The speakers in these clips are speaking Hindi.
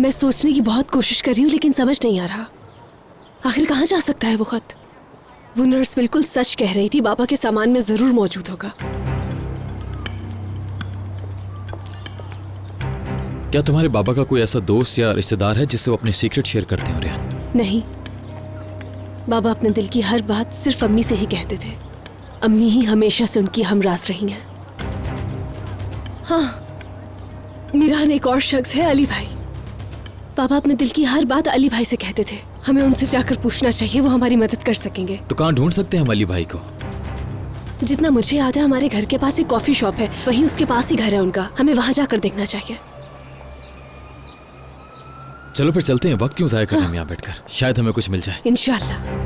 मैं सोचने की बहुत कोशिश कर रही हूँ लेकिन समझ नहीं आ रहा आखिर कहाँ जा सकता है वो खत। वो नर्स बिल्कुल सच कह रही थी, बाबा के सामान में जरूर मौजूद होगा। क्या तुम्हारे बाबा का कोई ऐसा दोस्त या रिश्तेदार है जिससे वो अपने सीक्रेट शेयर करते हो रेहान? नहीं, बाबा अपने दिल की हर बात सिर्फ अम्मी से ही कहते थे। अम्मी ही हमेशा से उनकी हमराज रही हैं। हाँ, मीरान एक और शख्स है, अली भाई। पापा अपने दिल की हर बात अली भाई से कहते थे। हमें उनसे जाकर पूछना चाहिए, वो हमारी मदद कर सकेंगे। तो कहाँ ढूंढ सकते हैं हम अली भाई को? जितना मुझे याद है हमारे घर के पास एक कॉफी शॉप है, वहीं उसके पास ही घर है उनका। हमें वहां जाकर देखना चाहिए। चलो फिर चलते हैं, वक्त क्यों जाया कर रहे हैं यहाँ बैठकर, शायद हमें कुछ मिल जाए। इंशाल्लाह।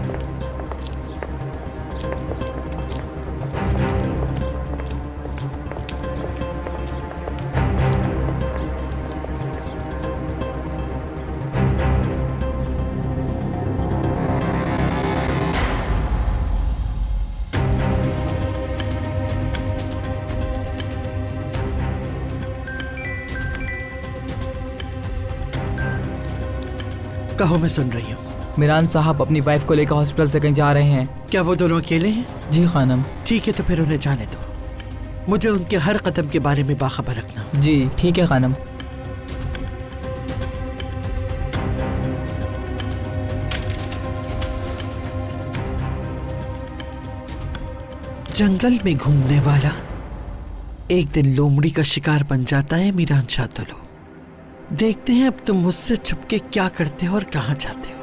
कहो, मैं सुन रही हूँ। मीरान साहब अपनी वाइफ को लेकर हॉस्पिटल से कहीं जा रहे हैं। क्या वो दोनों अकेले हैं? जी खानम। ठीक है, तो फिर उन्हें जाने दो। मुझे उनके हर कदम के बारे में बाखबर रखना। जी ठीक है खानम। जंगल में घूमने वाला एक दिन लोमड़ी का शिकार बन जाता है। मीरान शाह, देखते हैं अब तुम मुझसे छुपके क्या करते हो और कहाँ जाते हो।